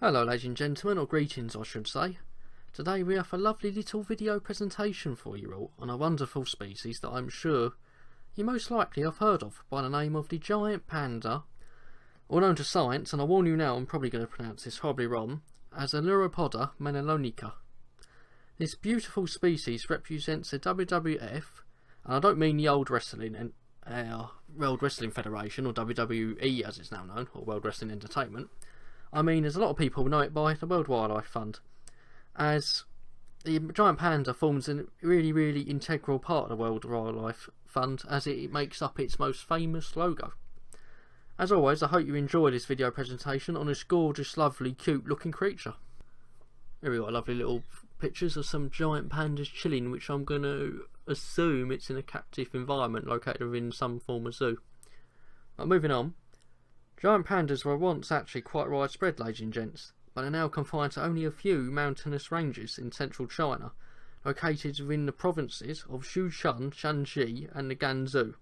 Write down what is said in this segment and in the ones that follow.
Hello ladies and gentlemen, or greetings I should say. Today we have a lovely little video presentation for you all on a wonderful species that I'm sure you most likely have heard of by the name of the giant panda, or known to science, and I warn you now I'm probably going to pronounce this horribly wrong, as Ailuropoda melanoleuca. This beautiful species represents the WWF, and I don't mean the old wrestling and World Wrestling Federation, or WWE as it's now known, or World Wrestling Entertainment. I mean, as a lot of people know it by the World Wildlife Fund, as the giant panda forms a really integral part of the World Wildlife Fund, as it makes up its most famous logo. As always, I hope you enjoy this video presentation on this gorgeous, lovely, cute looking creature. Here we got lovely little pictures of some giant pandas chilling, which I'm going to assume it's in a captive environment located within some form of zoo. But moving on. Giant pandas were once actually quite widespread, ladies and gents, but are now confined to only a few mountainous ranges in central China, located within the provinces of Sichuan, Shanxi and the Gansu.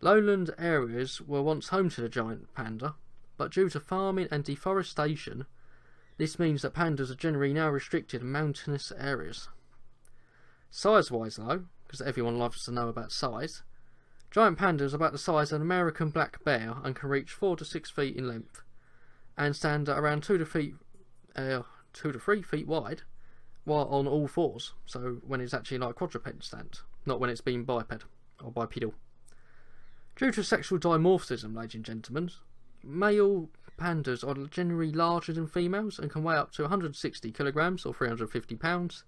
Lowland areas were once home to the giant panda, but due to farming and deforestation, this means that pandas are generally now restricted in mountainous areas. Size-wise though, because everyone loves to know about size, giant pandas are about the size of an American black bear and can reach 4 to 6 feet in length, and stand at around 2 to 3 feet wide, while on all fours. So when it's actually like quadruped stand, not when it's been biped or bipedal. Due to sexual dimorphism, ladies and gentlemen, male pandas are generally larger than females and can weigh up to 160 kilograms or 350 pounds.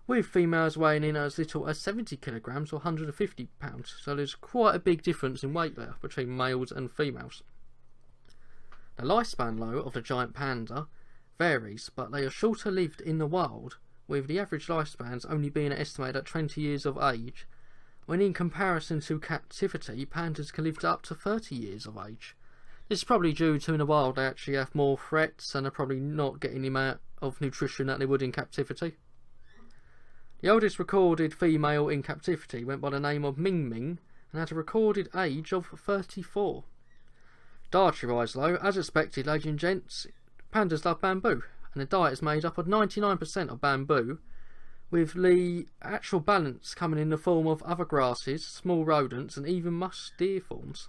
With females weighing in as little as 70 kilograms or 150 pounds, so there's quite a big difference in weight there between males and females. The lifespan though of the giant panda varies, but they are shorter lived in the wild, with the average lifespans only being estimated at 20 years of age, when in comparison to captivity pandas can live to up to 30 years of age. This is probably due to in the wild they actually have more threats and are probably not getting the amount of nutrition that they would in captivity. The oldest recorded female in captivity went by the name of Ming Ming and had a recorded age of 34. Dietary-wise though, as expected ladies and gents, pandas love bamboo, and the diet is made up of 99% of bamboo, with the actual balance coming in the form of other grasses, small rodents and even musk deer forms.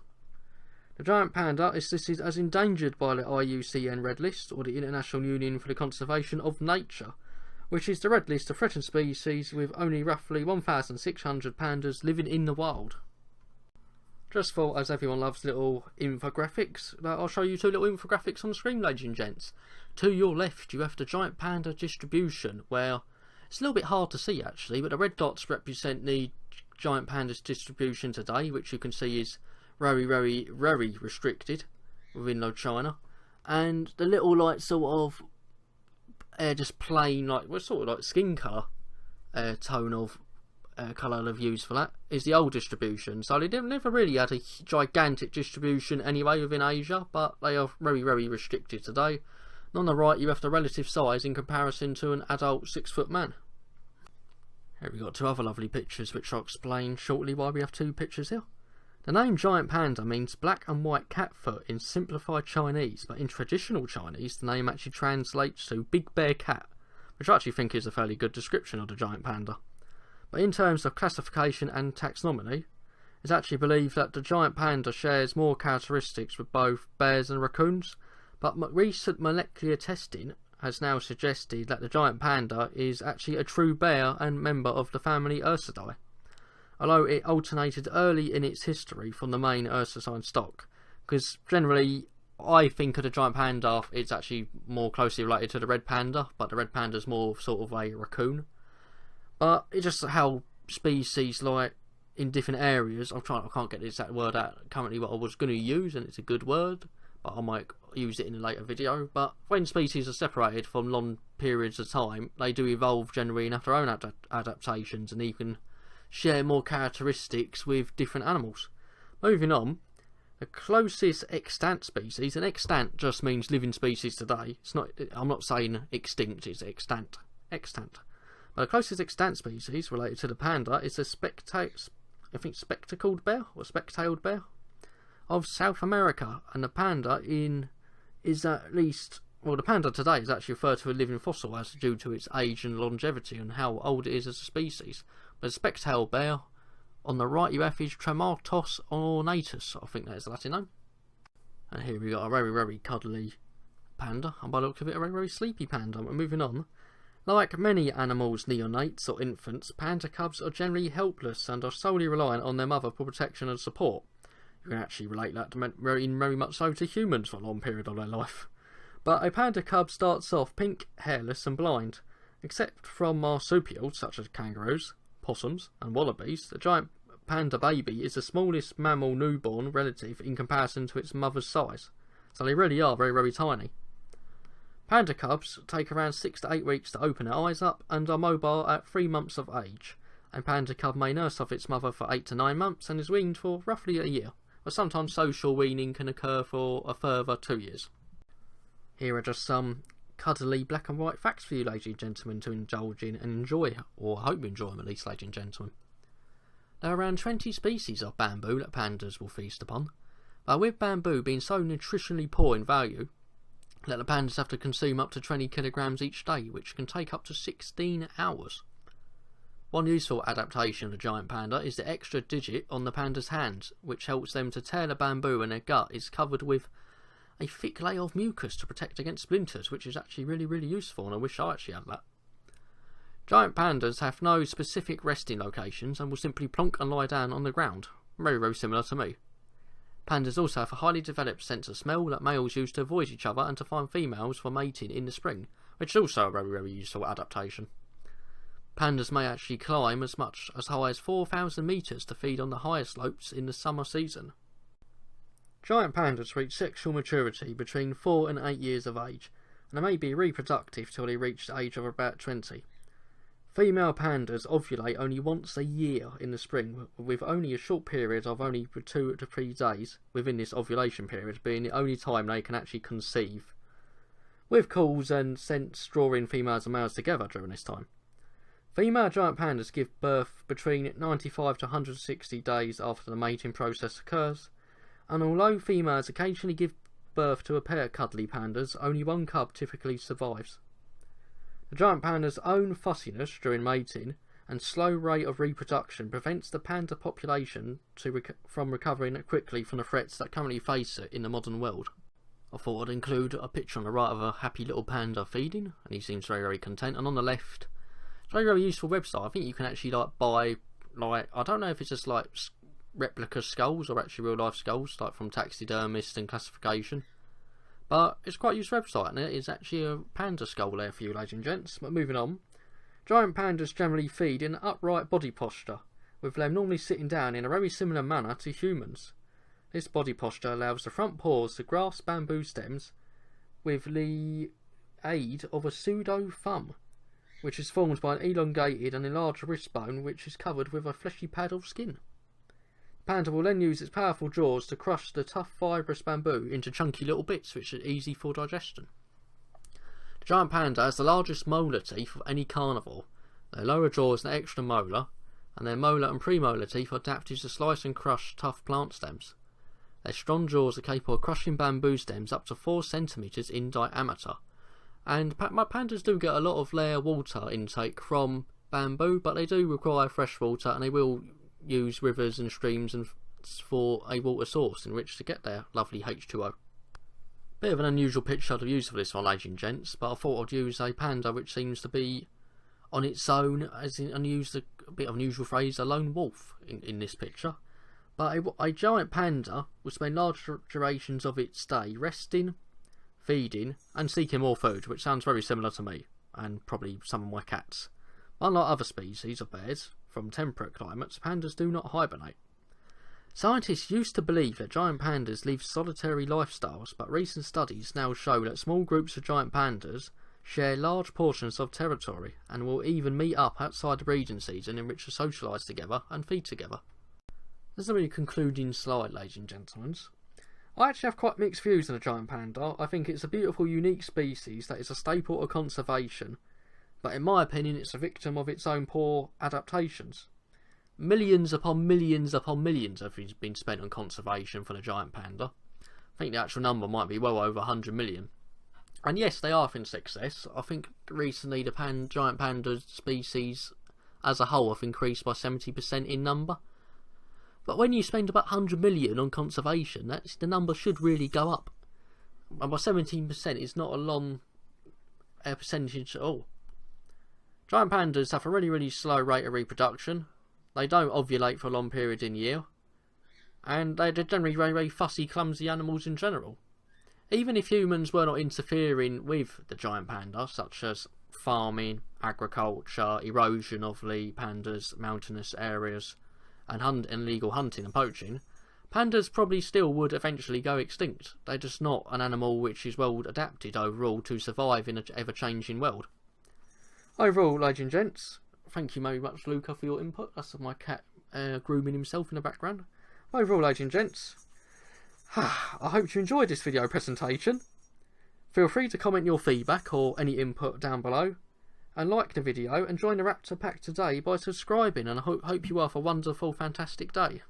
The giant panda is listed as endangered by the IUCN Red List, or the International Union for the Conservation of Nature, which is the red list of threatened species, with only roughly 1,600 pandas living in the wild. Just thought, as everyone loves little infographics, that I'll show you two little infographics on the screen, ladies and gents. To your left you have the giant panda distribution, where it's a little bit hard to see actually, but the red dots represent the giant panda's distribution today, which you can see is very restricted within China, and the little like sort of just plain, like, well, sort of like skin colour tone of colour they've used for that is the old distribution. So they never really had a gigantic distribution anyway within Asia, but they are very restricted today. And on the right you have the relative size in comparison to an adult 6-foot man. Here we got two other lovely pictures which I'll explain shortly why we have two pictures here. The name giant panda means black and white cat foot in simplified Chinese, but in traditional Chinese the name actually translates to big bear cat, which I actually think is a fairly good description of the giant panda. But in terms of classification and taxonomy, it's actually believed that the giant panda shares more characteristics with both bears and raccoons, but recent molecular testing has now suggested that the giant panda is actually a true bear and member of the family Ursidae, although it alternated early in its history from the main Ursidae stock, because generally I think of the giant panda, it's actually more closely related to the red panda, but the red panda is more sort of a raccoon. But it's just how species, like in different areas, I can't get the exact word out currently what I was going to use, and it's a good word, but I might use it in a later video. But when species are separated from long periods of time, they do evolve generally and have their own adaptations, and even share more characteristics with different animals. Moving on, the closest extant species, and extant just means living species today. It's not. I'm not saying extinct. It's extant. But the closest extant species related to the panda is the spectacled bear or spectailed bear of South America, and the panda is at least Well, the panda today is actually referred to as a living fossil as due to its age and longevity and how old it is as a species. But the spectail bear on the right you have is Tremartos ornatus, I think that is the Latin name. And here we got a very, very cuddly panda, and by the look of it, a very, very sleepy panda. We're moving on. Like many animals' neonates or infants, panda cubs are generally helpless and are solely reliant on their mother for protection and support. You can actually relate that very much so to humans for a long period of their life. But a panda cub starts off pink, hairless and blind. Except from marsupials such as kangaroos, possums and wallabies, the giant panda baby is the smallest mammal newborn relative in comparison to its mother's size. So they really are very, very tiny. Panda cubs take around 6 to 8 weeks to open their eyes up and are mobile at 3 months of age. A panda cub may nurse off its mother for 8 to 9 months and is weaned for roughly a year, but sometimes social weaning can occur for a further 2 years. Here are just some cuddly black and white facts for you, ladies and gentlemen, to indulge in and enjoy, or I hope you enjoy them at least, ladies and gentlemen. There are around 20 species of bamboo that pandas will feast upon, but with bamboo being so nutritionally poor in value, that the pandas have to consume up to 20 kilograms each day, which can take up to 16 hours. One useful adaptation of the giant panda is the extra digit on the panda's hands, which helps them to tear the bamboo, and their gut is covered with a thick layer of mucus to protect against splinters, which is actually really, really useful, and I wish I actually had that. Giant pandas have no specific resting locations and will simply plonk and lie down on the ground, very, very similar to me. Pandas also have a highly developed sense of smell that males use to avoid each other and to find females for mating in the spring, which is also a very, very useful adaptation. Pandas may actually climb as much as high as 4,000 metres to feed on the higher slopes in the summer season. Giant pandas reach sexual maturity between 4 and 8 years of age, and they may be reproductive till they reach the age of about 20. Female pandas ovulate only once a year in the spring, with only a short period of only 2 to 3 days within this ovulation period being the only time they can actually conceive, with calls and scents drawing females and males together during this time. Female giant pandas give birth between 95 to 160 days after the mating process occurs, and although females occasionally give birth to a pair of cuddly pandas, only one cub typically survives. The giant panda's own fussiness during mating and slow rate of reproduction prevents the panda population from recovering quickly from the threats that currently face it in the modern world. I thought I'd include a picture on the right of a happy little panda feeding, and he seems very, very content, and on the left, it's a very, very useful website. I think you can actually buy, I don't know if it's just replica skulls or actually real life skulls, like from taxidermists and classification, but it's quite a useful website, and it is actually a panda skull there for you, ladies and gents. But moving on, giant pandas generally feed in upright body posture, with them normally sitting down in a very similar manner to humans. This body posture allows the front paws to grasp bamboo stems with the aid of a pseudo thumb, which is formed by an elongated and enlarged wrist bone which is covered with a fleshy pad of skin. Panda will then use its powerful jaws to crush the tough fibrous bamboo into chunky little bits which are easy for digestion. The giant panda has the largest molar teeth of any carnivore. Their lower jaw is an extra molar, and their molar and premolar teeth are adapted to slice and crush tough plant stems. Their strong jaws are capable of crushing bamboo stems up to 4 centimetres in diameter. And pandas do get a lot of their water intake from bamboo, but they do require fresh water, and they will use rivers and streams and for a water source in which to get their lovely H2O. Bit of an unusual picture I'd have used for this one, ladies and gents, but I thought I'd use a panda which seems to be on its own, and use a bit of an unusual phrase, a lone wolf in this picture. But a giant panda will spend large durations of its day resting, feeding and seeking more food, which sounds very similar to me and probably some of my cats. Unlike other species of bears from temperate climates, pandas do not hibernate. Scientists used to believe that giant pandas live solitary lifestyles, but recent studies now show that small groups of giant pandas share large portions of territory and will even meet up outside the breeding season in which to socialise together and feed together. This is a really concluding slide, ladies and gentlemen. I actually have quite mixed views on the giant panda. I think it's a beautiful, unique species that is a staple of conservation, but in my opinion it's a victim of its own poor adaptations. Millions upon millions upon millions have been spent on conservation for the giant panda. I think the actual number might be well over 100 million. And yes, they are in success. I think recently the giant panda species as a whole have increased by 70% in number. But when you spend about 100 million on conservation, the number should really go up. And by 17% is not a long percentage at all. Giant pandas have a really slow rate of reproduction. They don't ovulate for a long period in the year. And they're generally very fussy, clumsy animals in general. Even if humans were not interfering with the giant panda, such as farming, agriculture, erosion of the pandas' mountainous areas, and illegal hunting and poaching, pandas probably still would eventually go extinct. They're just not an animal which is well adapted overall to survive in an ever-changing world. Overall, ladies and gents, thank you very much, Luca, for your input. That's my cat grooming himself in the background. Overall, ladies and gents, I hope you enjoyed this video presentation. Feel free to comment your feedback or any input down below, and like the video and join the Raptor Pack today by subscribing, and I hope you have a wonderful, fantastic day.